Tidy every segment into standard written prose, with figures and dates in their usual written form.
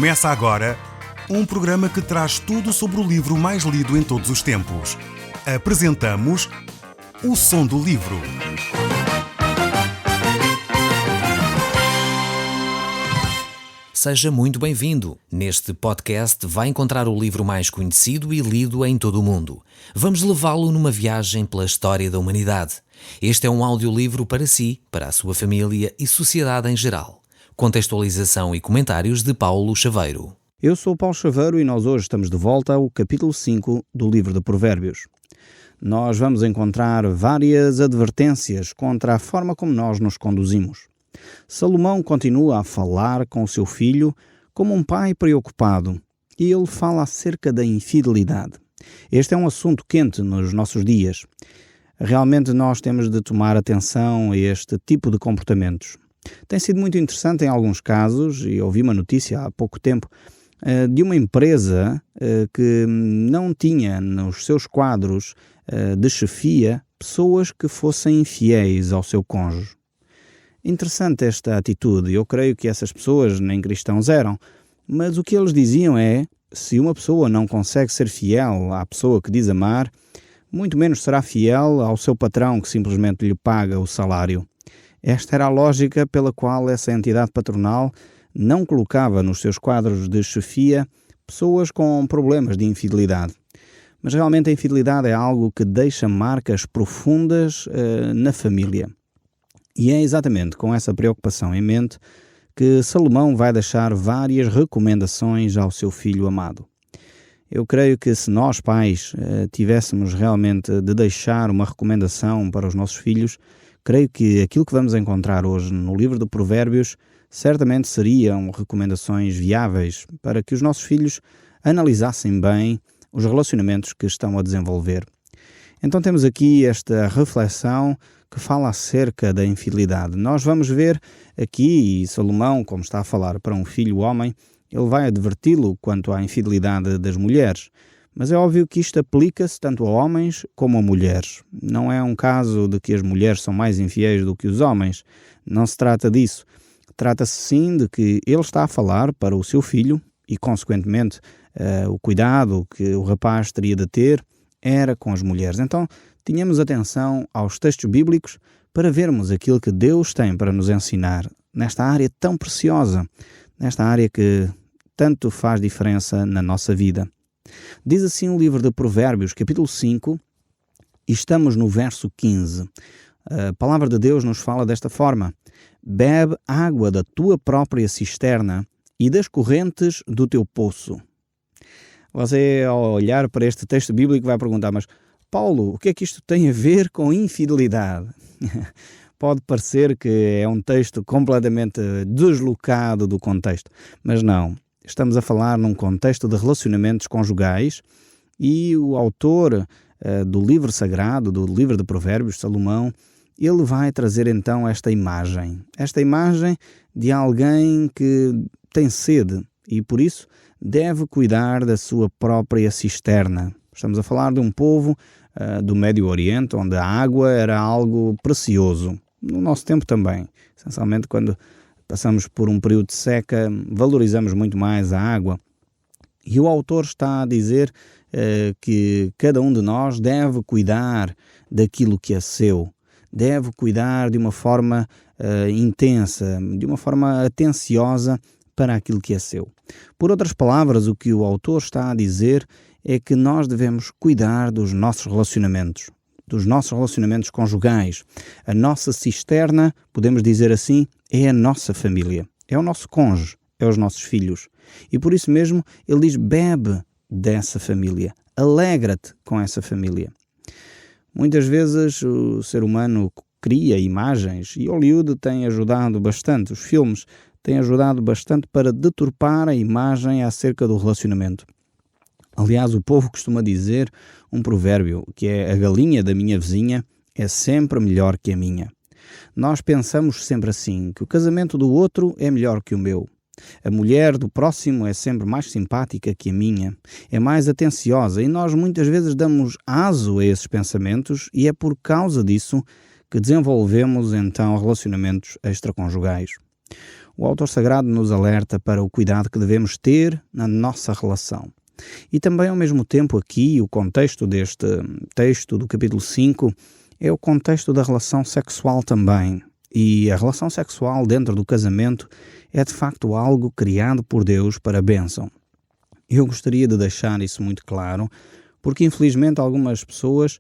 Começa agora um programa que traz tudo sobre o livro mais lido em todos os tempos. Apresentamos O Som do Livro. Seja muito bem-vindo. Neste podcast vai encontrar o livro mais conhecido e lido em todo o mundo. Vamos levá-lo numa viagem pela história da humanidade. Este é um audiolivro para si, para a sua família e sociedade em geral. Contextualização e comentários de Paulo Chaveiro. Eu sou Paulo Chaveiro e nós hoje estamos de volta ao capítulo 5 do livro de Provérbios. Nós vamos encontrar várias advertências contra a forma como nós nos conduzimos. Salomão continua a falar com o seu filho como um pai preocupado e ele fala acerca da infidelidade. Este é um assunto quente nos nossos dias. Realmente nós temos de tomar atenção a este tipo de comportamentos. Tem sido muito interessante em alguns casos, e ouvi uma notícia há pouco tempo, de uma empresa que não tinha nos seus quadros de chefia pessoas que fossem infiéis ao seu cônjuge. Interessante esta atitude. Eu creio que essas pessoas nem cristãos eram, mas o que eles diziam é: se uma pessoa não consegue ser fiel à pessoa que diz amar, muito menos será fiel ao seu patrão que simplesmente lhe paga o salário. Esta era a lógica pela qual essa entidade patronal não colocava nos seus quadros de chefia pessoas com problemas de infidelidade. Mas realmente a infidelidade é algo que deixa marcas profundas na família. E é exatamente com essa preocupação em mente que Salomão vai deixar várias recomendações ao seu filho amado. Eu creio que se nós pais tivéssemos realmente de deixar uma recomendação para os nossos filhos, creio que aquilo que vamos encontrar hoje no livro de Provérbios certamente seriam recomendações viáveis para que os nossos filhos analisassem bem os relacionamentos que estão a desenvolver. Então temos aqui esta reflexão que fala acerca da infidelidade. Nós vamos ver aqui, e Salomão, como está a falar para um filho homem, ele vai adverti-lo quanto à infidelidade das mulheres. Mas é óbvio que isto aplica-se tanto a homens como a mulheres. Não é um caso de que as mulheres são mais infiéis do que os homens. Não se trata disso. Trata-se sim de que ele está a falar para o seu filho e, consequentemente, o cuidado que o rapaz teria de ter era com as mulheres. Então, tenhamos atenção aos textos bíblicos para vermos aquilo que Deus tem para nos ensinar nesta área tão preciosa, nesta área que tanto faz diferença na nossa vida. Diz assim o livro de Provérbios, capítulo 5, e estamos no verso 15. A palavra de Deus nos fala desta forma: bebe água da tua própria cisterna e das correntes do teu poço. Você, ao olhar para este texto bíblico, vai perguntar: mas Paulo, o que é que isto tem a ver com infidelidade? Pode parecer que é um texto completamente deslocado do contexto, mas não. Estamos a falar num contexto de relacionamentos conjugais e o autor do livro sagrado, do livro de Provérbios, Salomão, ele vai trazer então esta imagem de alguém que tem sede e por isso deve cuidar da sua própria cisterna. Estamos a falar de um povo do Médio Oriente, onde a água era algo precioso. No nosso tempo também, essencialmente quando passamos por um período de seca, valorizamos muito mais a água. E o autor está a dizer que cada um de nós deve cuidar daquilo que é seu. Deve cuidar de uma forma intensa, de uma forma atenciosa para aquilo que é seu. Por outras palavras, o que o autor está a dizer é que nós devemos cuidar dos nossos relacionamentos conjugais. A nossa cisterna, podemos dizer assim, é a nossa família, é o nosso cônjuge, é os nossos filhos. E por isso mesmo ele diz: bebe dessa família, alegra-te com essa família. Muitas vezes o ser humano cria imagens e Hollywood tem ajudado bastante, os filmes têm ajudado bastante para deturpar a imagem acerca do relacionamento. Aliás, o povo costuma dizer um provérbio, que é: a galinha da minha vizinha é sempre melhor que a minha. Nós pensamos sempre assim, que o casamento do outro é melhor que o meu. A mulher do próximo é sempre mais simpática que a minha, é mais atenciosa, e nós muitas vezes damos aso a esses pensamentos e é por causa disso que desenvolvemos então relacionamentos extraconjugais. o autor sagrado nos alerta para o cuidado que devemos ter na nossa relação. E também, ao mesmo tempo, aqui, o contexto deste texto do capítulo 5 é o contexto da relação sexual também. E a relação sexual dentro do casamento é, de facto, algo criado por Deus para a bênção. Eu gostaria de deixar isso muito claro, porque, infelizmente, algumas pessoas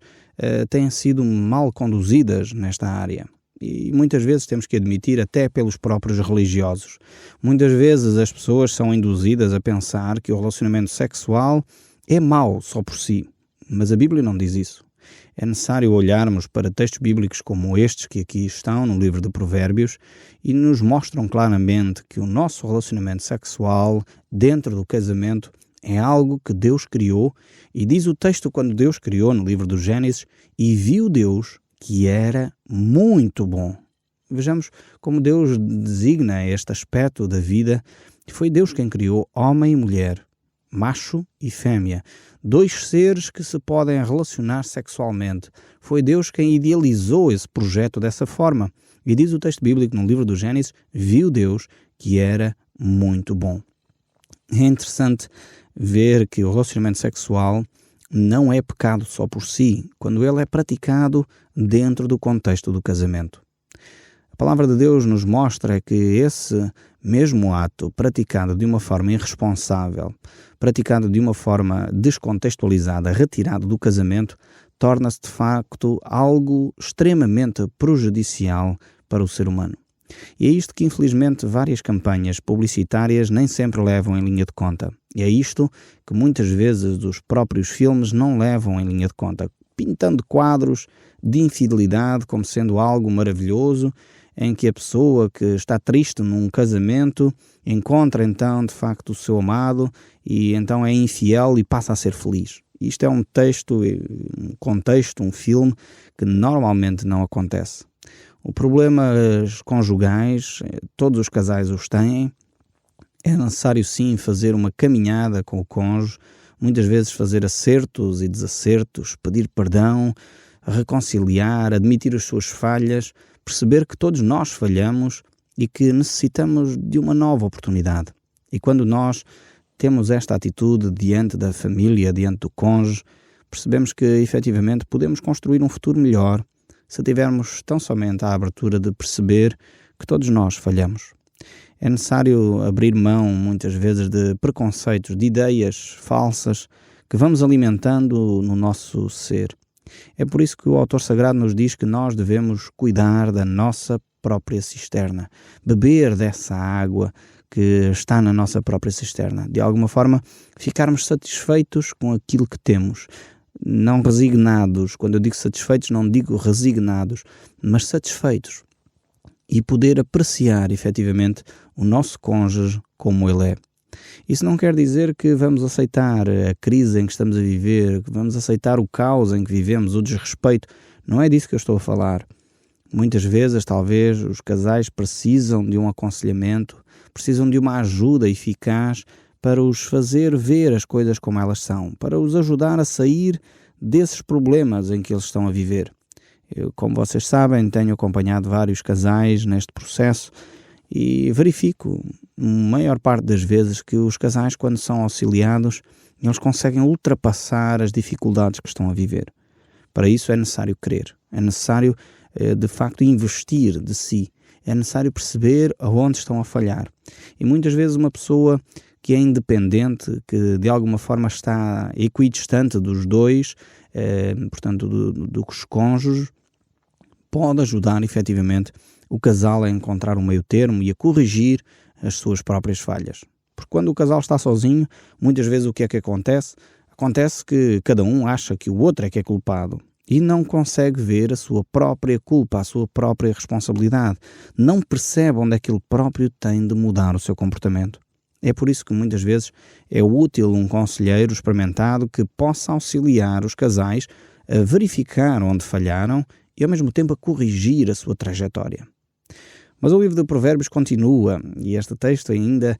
têm sido mal conduzidas nesta área. E muitas vezes temos que admitir, até pelos próprios religiosos. Muitas vezes as pessoas são induzidas a pensar que o relacionamento sexual é mau só por si. Mas a Bíblia não diz isso. É necessário olharmos para textos bíblicos como estes que aqui estão no livro de Provérbios e nos mostram claramente que o nosso relacionamento sexual dentro do casamento é algo que Deus criou, e diz o texto quando Deus criou no livro do Gênesis: e viu Deus que era muito bom. Vejamos como Deus designa este aspecto da vida. Foi Deus quem criou homem e mulher, macho e fêmea, dois seres que se podem relacionar sexualmente. Foi Deus quem idealizou esse projeto dessa forma. E diz o texto bíblico no livro do Gênesis: viu Deus que era muito bom. É interessante ver que o relacionamento sexual não é pecado só por si, quando ele é praticado dentro do contexto do casamento. A palavra de Deus nos mostra que esse mesmo ato praticado de uma forma irresponsável, praticado de uma forma descontextualizada, retirado do casamento, torna-se de facto algo extremamente prejudicial para o ser humano. E é isto que, infelizmente, várias campanhas publicitárias nem sempre levam em linha de conta. E é isto que muitas vezes os próprios filmes não levam em linha de conta, pintando quadros de infidelidade como sendo algo maravilhoso, em que a pessoa que está triste num casamento encontra então de facto o seu amado e então é infiel e passa a ser feliz. Isto é um texto, um contexto, um filme que normalmente não acontece. O problemas conjugais, todos os casais os têm. É necessário sim fazer uma caminhada com o cônjuge, muitas vezes fazer acertos e desacertos, pedir perdão, reconciliar, admitir as suas falhas, perceber que todos nós falhamos e que necessitamos de uma nova oportunidade. E quando nós temos esta atitude diante da família, diante do cônjuge, percebemos que efetivamente podemos construir um futuro melhor se tivermos tão somente a abertura de perceber que todos nós falhamos. É necessário abrir mão, muitas vezes, de preconceitos, de ideias falsas que vamos alimentando no nosso ser. É por isso que o autor sagrado nos diz que nós devemos cuidar da nossa própria cisterna, beber dessa água que está na nossa própria cisterna. De alguma forma, ficarmos satisfeitos com aquilo que temos. Não resignados. Quando eu digo satisfeitos, não digo resignados, mas satisfeitos. E poder apreciar, efetivamente, o nosso cônjuge como ele é. Isso não quer dizer que vamos aceitar a crise em que estamos a viver, que vamos aceitar o caos em que vivemos, o desrespeito. Não é disso que eu estou a falar. Muitas vezes, talvez, os casais precisam de um aconselhamento, precisam de uma ajuda eficaz para os fazer ver as coisas como elas são, para os ajudar a sair desses problemas em que eles estão a viver. Eu, como vocês sabem, tenho acompanhado vários casais neste processo e verifico, a maior parte das vezes, que os casais, quando são auxiliados, eles conseguem ultrapassar as dificuldades que estão a viver. Para isso é necessário crer, é necessário, de facto, investir de si, é necessário perceber aonde estão a falhar. E muitas vezes uma pessoa que é independente, que de alguma forma está equidistante dos dois, portanto dos cônjuges, pode ajudar efetivamente o casal a encontrar um meio termo e a corrigir as suas próprias falhas. Porque quando o casal está sozinho, muitas vezes o que é que acontece? Acontece que cada um acha que o outro é que é culpado e não consegue ver a sua própria culpa, a sua própria responsabilidade. Não percebe onde é que ele próprio tem de mudar o seu comportamento. É por isso que muitas vezes é útil um conselheiro experimentado que possa auxiliar os casais a verificar onde falharam e ao mesmo tempo a corrigir a sua trajetória. Mas o livro de Provérbios continua, e este texto ainda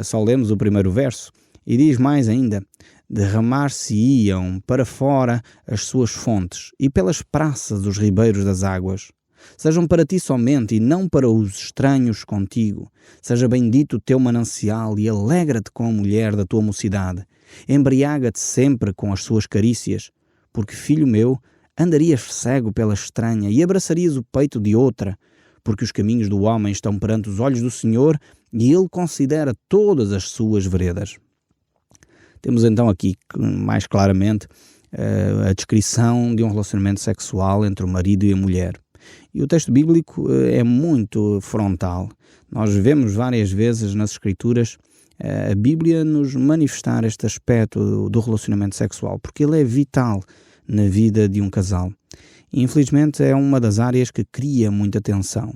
só lemos o primeiro verso, e diz mais ainda: derramar-se-iam para fora as suas fontes, e pelas praças os ribeiros das águas. sejam para ti somente e não para os estranhos contigo. Seja bendito o teu manancial e alegra-te com a mulher da tua mocidade. Embriaga-te sempre com as suas carícias, porque, filho meu, andarias cego pela estranha e abraçarias o peito de outra, porque os caminhos do homem estão perante os olhos do Senhor e Ele considera todas as suas veredas. Temos então aqui, mais claramente, a descrição de um relacionamento sexual entre o marido e a mulher. E o texto bíblico é muito frontal. Nós vemos várias vezes nas Escrituras a Bíblia nos manifestar este aspecto do relacionamento sexual, porque ele é vital na vida de um casal. E, infelizmente, é uma das áreas que cria muita tensão.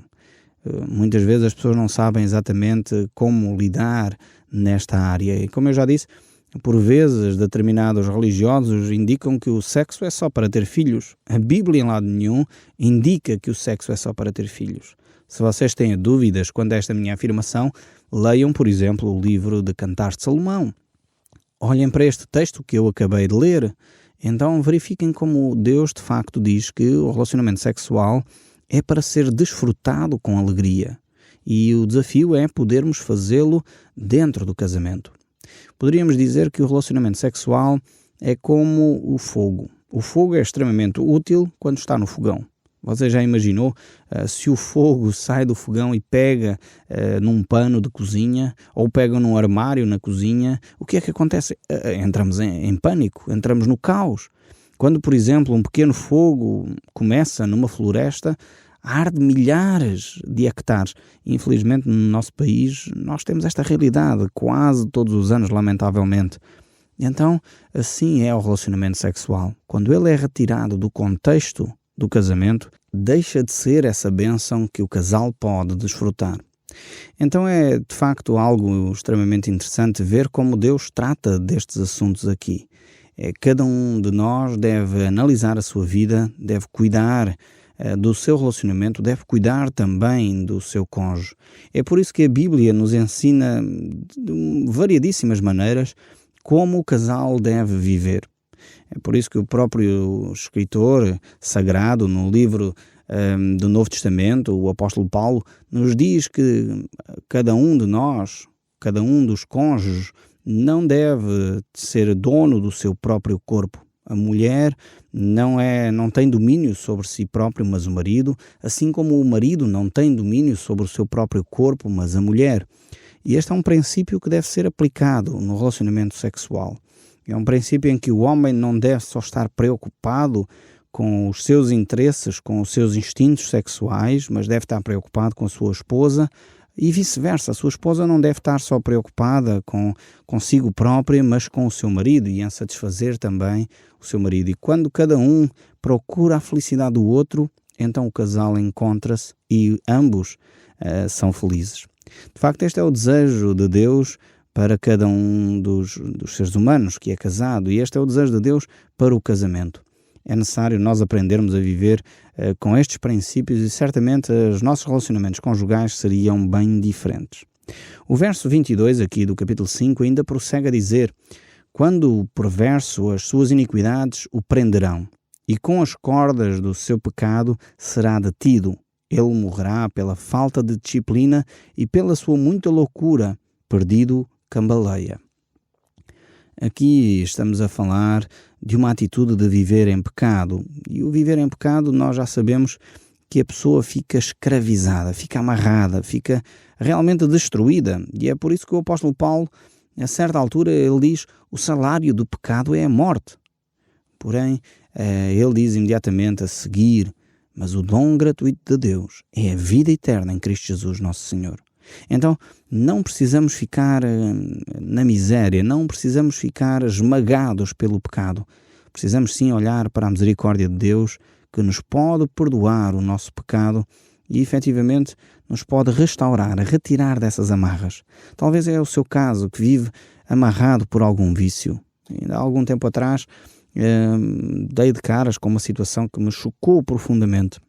Muitas vezes as pessoas não sabem exatamente como lidar nesta área. E, como eu já disse, por vezes determinados religiosos indicam que o sexo é só para ter filhos. A Bíblia, em lado nenhum, indica que o sexo é só para ter filhos. Se vocês têm dúvidas quanto a esta minha afirmação, leiam, por exemplo, o livro de Cantares de Salomão. Olhem para este texto que eu acabei de ler. Então verifiquem como Deus de facto diz que o relacionamento sexual é para ser desfrutado com alegria. E o desafio é podermos fazê-lo dentro do casamento. Poderíamos dizer que o relacionamento sexual é como o fogo. O fogo é extremamente útil quando está no fogão. Você já imaginou se o fogo sai do fogão e pega num pano de cozinha ou pega num armário na cozinha? O que é que acontece? Entramos em pânico, entramos no caos. Quando, por exemplo, um pequeno fogo começa numa floresta, arde milhares de hectares. Infelizmente, no nosso país, nós temos esta realidade quase todos os anos, lamentavelmente. Então, assim é o relacionamento sexual. Quando ele é retirado do contexto do casamento, deixa de ser essa bênção que o casal pode desfrutar. Então é, de facto, algo extremamente interessante ver como Deus trata destes assuntos aqui. Cada um de nós deve analisar a sua vida, deve cuidar do seu relacionamento, deve cuidar também do seu cônjuge. É por isso que a Bíblia nos ensina de variedíssimas maneiras como o casal deve viver. É por isso que o próprio escritor sagrado, no livro do Novo Testamento, o apóstolo Paulo, nos diz que cada um de nós, cada um dos cônjuges, não deve ser dono do seu próprio corpo. A mulher não tem domínio sobre si próprio, mas o marido, assim como o marido não tem domínio sobre o seu próprio corpo, mas a mulher. E este é um princípio que deve ser aplicado no relacionamento sexual. É um princípio em que o homem não deve só estar preocupado com os seus interesses, com os seus instintos sexuais, mas deve estar preocupado com a sua esposa e vice-versa. A sua esposa não deve estar só preocupada consigo própria, mas com o seu marido e em satisfazer também o seu marido. E quando cada um procura a felicidade do outro, então o casal encontra-se e ambos são felizes. De facto, este é o desejo de Deus para cada um dos seres humanos que é casado, e este é o desejo de Deus para o casamento. É necessário nós aprendermos a viver com estes princípios e certamente os nossos relacionamentos conjugais seriam bem diferentes. O verso 22 aqui do capítulo 5 ainda prossegue a dizer: quando o perverso as suas iniquidades o prenderão, e com as cordas do seu pecado será detido. Ele morrerá pela falta de disciplina e pela sua muita loucura, perdido cambaleia. Aqui estamos a falar de uma atitude de viver em pecado. E o viver em pecado, nós já sabemos que a pessoa fica escravizada, fica amarrada, fica realmente destruída. E é por isso que o apóstolo Paulo, a certa altura, ele diz: o salário do pecado é a morte. Porém, ele diz imediatamente a seguir: mas o dom gratuito de Deus é a vida eterna em Cristo Jesus, nosso Senhor. Então, não precisamos ficar na miséria, não precisamos ficar esmagados pelo pecado. Precisamos sim olhar para a misericórdia de Deus, que nos pode perdoar o nosso pecado e efetivamente nos pode restaurar, retirar dessas amarras. Talvez é o seu caso, que vive amarrado por algum vício. Ainda há algum tempo atrás dei de caras com uma situação que me chocou profundamente.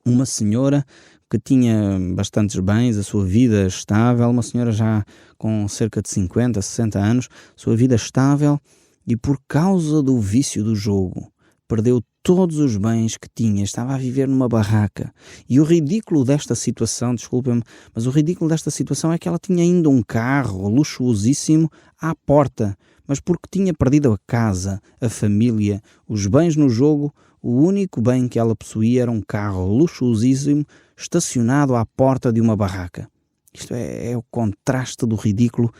Uma senhora que tinha bastantes bens, a sua vida estável, uma senhora já com cerca de 50, 60 anos, sua vida estável, e por causa do vício do jogo, perdeu todos os bens que tinha, estava a viver numa barraca. E o ridículo desta situação, desculpem-me, mas o ridículo desta situação é que ela tinha ainda um carro luxuosíssimo à porta, mas porque tinha perdido a casa, a família, os bens no jogo, o único bem que ela possuía era um carro luxuosíssimo estacionado à porta de uma barraca. Isto é o contraste do ridículo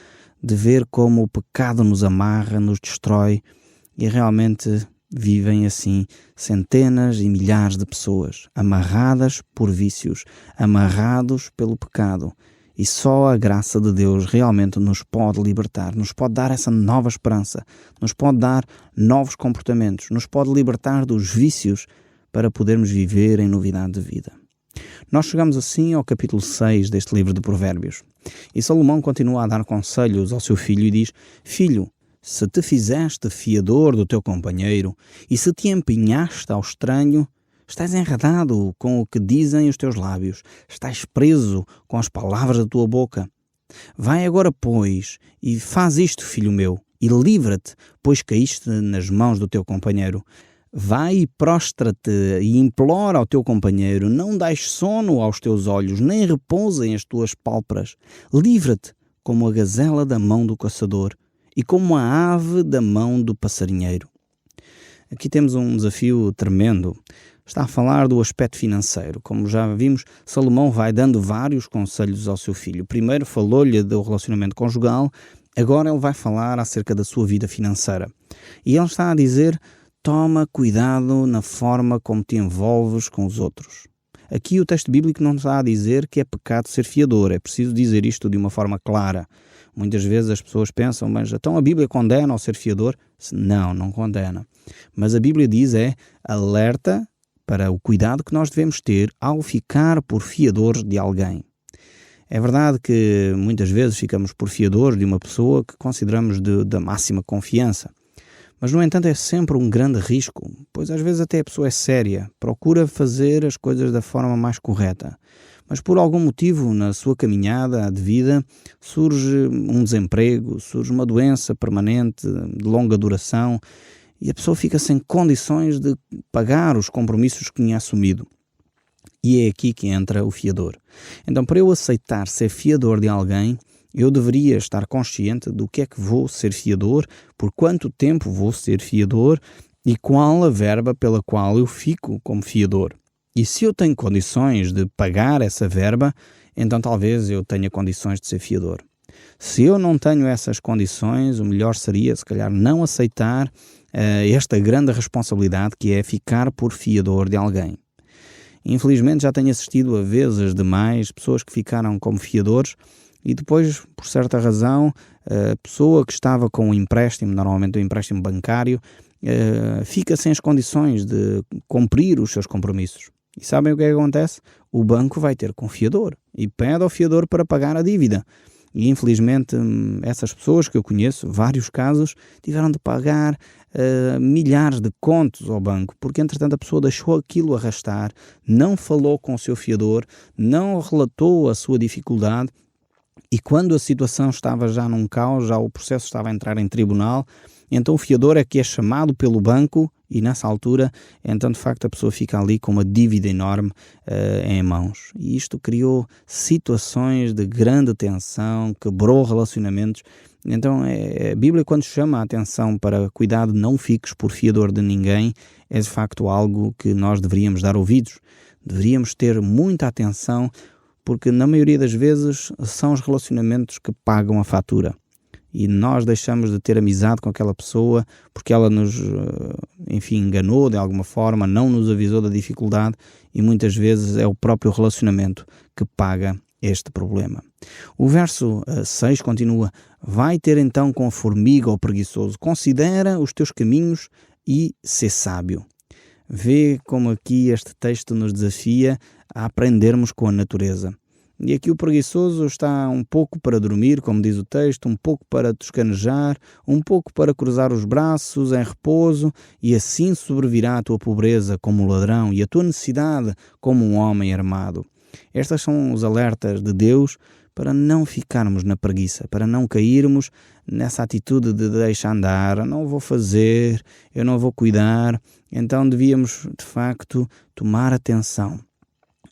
de ver como o pecado nos amarra, nos destrói, e realmente vivem assim centenas e milhares de pessoas, amarradas por vícios, amarrados pelo pecado. E só a graça de Deus realmente nos pode libertar, nos pode dar essa nova esperança, nos pode dar novos comportamentos, nos pode libertar dos vícios para podermos viver em novidade de vida. Nós chegamos assim ao capítulo 6 deste livro de Provérbios. E Salomão continua a dar conselhos ao seu filho e diz: Filho, se te fizeste fiador do teu companheiro e se te empenhaste ao estranho, estás enredado com o que dizem os teus lábios, estás preso com as palavras da tua boca. Vai agora, pois, e faz isto, filho meu, e livra-te, pois caíste nas mãos do teu companheiro. Vai e prostra-te e implora ao teu companheiro, não dás sono aos teus olhos, nem repousem as tuas pálpebras. Livra-te como a gazela da mão do caçador e como a ave da mão do passarinheiro. Aqui temos um desafio tremendo. Está a falar do aspecto financeiro. Como já vimos, Salomão vai dando vários conselhos ao seu filho. Primeiro falou-lhe do relacionamento conjugal, agora ele vai falar acerca da sua vida financeira. E ele está a dizer: toma cuidado na forma como te envolves com os outros. Aqui o texto bíblico não está a dizer que é pecado ser fiador. É preciso dizer isto de uma forma clara. Muitas vezes as pessoas pensam: mas então a Bíblia condena ao ser fiador? Não condena. Mas a Bíblia diz alerta para o cuidado que nós devemos ter ao ficar por fiadores de alguém. É verdade que muitas vezes ficamos por fiadores de uma pessoa que consideramos da máxima confiança. Mas, no entanto, é sempre um grande risco, pois às vezes até a pessoa é séria, procura fazer as coisas da forma mais correta. Mas por algum motivo na sua caminhada de vida surge um desemprego, surge uma doença permanente, de longa duração, e a pessoa fica sem condições de pagar os compromissos que tinha assumido. E é aqui que entra o fiador. Então, para eu aceitar ser fiador de alguém, eu deveria estar consciente do que é que vou ser fiador, por quanto tempo vou ser fiador e qual a verba pela qual eu fico como fiador. E se eu tenho condições de pagar essa verba, então talvez eu tenha condições de ser fiador. Se eu não tenho essas condições, o melhor seria, se calhar, não aceitar esta grande responsabilidade que é ficar por fiador de alguém. Infelizmente já tenho assistido a vezes demais pessoas que ficaram como fiadores e depois, por certa razão, a pessoa que estava com um empréstimo, normalmente um empréstimo bancário, fica sem as condições de cumprir os seus compromissos. E sabem o que é que acontece? O banco vai ter com o fiador e pede ao fiador para pagar a dívida. E infelizmente essas pessoas que eu conheço, vários casos, tiveram de pagar milhares de contos ao banco, porque entretanto a pessoa deixou aquilo arrastar, não falou com o seu fiador, não relatou a sua dificuldade, e quando a situação estava já num caos, já o processo estava a entrar em tribunal, então o fiador é que é chamado pelo banco e nessa altura, então de facto a pessoa fica ali com uma dívida enorme em mãos. E isto criou situações de grande tensão, quebrou relacionamentos. Então a Bíblia, quando chama a atenção para cuidado, não fiques por fiador de ninguém, é de facto algo que nós deveríamos dar ouvidos. Deveríamos ter muita atenção, porque na maioria das vezes são os relacionamentos que pagam a fatura. E nós deixamos de ter amizade com aquela pessoa porque ela nos, enganou de alguma forma, não nos avisou da dificuldade, e muitas vezes é o próprio relacionamento que paga este problema. O verso 6 continua: vai ter então com a formiga o preguiçoso, considera os teus caminhos e sê sábio. Vê como aqui este texto nos desafia a aprendermos com a natureza. E aqui o preguiçoso está um pouco para dormir, como diz o texto, um pouco para toscanejar, um pouco para cruzar os braços em repouso, e assim sobrevirá a tua pobreza como um ladrão e a tua necessidade como um homem armado. Estes são os alertas de Deus para não ficarmos na preguiça, para não cairmos nessa atitude de deixa andar, não vou fazer, eu não vou cuidar. Então devíamos, de facto, tomar atenção.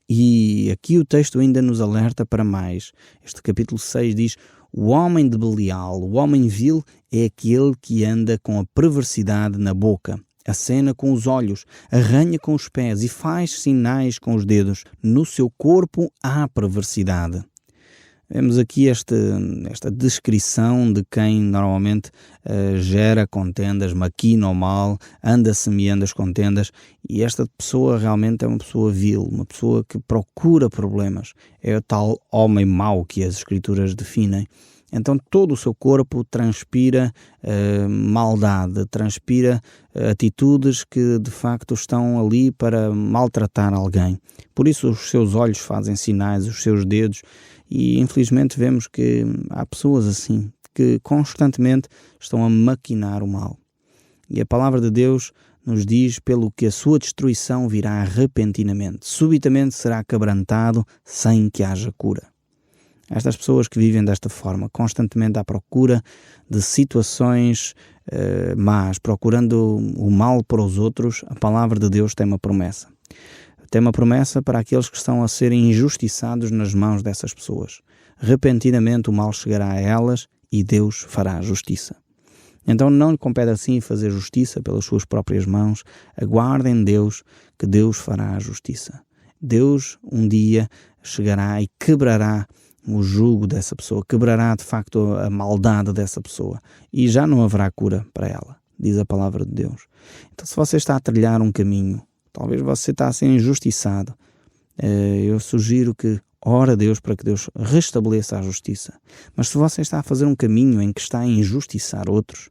E aqui o texto ainda nos alerta para mais. Este capítulo 6 diz: o homem de Belial, o homem vil, é aquele que anda com a perversidade na boca, acena com os olhos, arranha com os pés e faz sinais com os dedos. No seu corpo há perversidade. Vemos aqui esta descrição de quem normalmente gera contendas, maquina o mal, anda semeando as contendas, e esta pessoa realmente é uma pessoa vil, uma pessoa que procura problemas. É o tal homem mau que as Escrituras definem. Então todo o seu corpo transpira maldade, transpira atitudes que de facto estão ali para maltratar alguém. Por isso os seus olhos fazem sinais, os seus dedos, e infelizmente vemos que há pessoas assim, que constantemente estão a maquinar o mal. E a palavra de Deus nos diz: pelo que a sua destruição virá repentinamente, subitamente será quebrantado sem que haja cura. Estas pessoas que vivem desta forma, constantemente à procura de situações más, procurando o mal para os outros, a palavra de Deus tem uma promessa. Tem uma promessa para aqueles que estão a serem injustiçados nas mãos dessas pessoas. Repentinamente o mal chegará a elas e Deus fará justiça. Então não lhe compete assim fazer justiça pelas suas próprias mãos. Aguardem Deus, que Deus fará a justiça. Deus um dia chegará e quebrará o jugo dessa pessoa, quebrará de facto a maldade dessa pessoa e já não haverá cura para ela, diz a palavra de Deus. Então se você está a trilhar um caminho, talvez você está a ser injustiçado, eu sugiro que ore a Deus para que Deus restabeleça a justiça. Mas se você está a fazer um caminho em que está a injustiçar outros,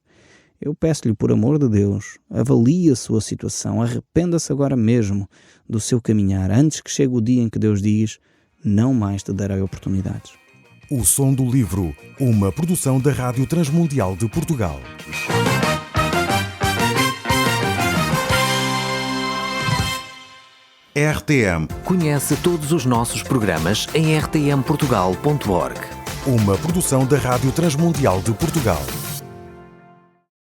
eu peço-lhe, por amor de Deus, avalie a sua situação, arrependa-se agora mesmo do seu caminhar, antes que chegue o dia em que Deus diz: não mais te darei oportunidades. O Som do Livro, uma produção da Rádio Transmundial de Portugal. RTM. Conhece todos os nossos programas em rtmportugal.org. Uma produção da Rádio Transmundial de Portugal.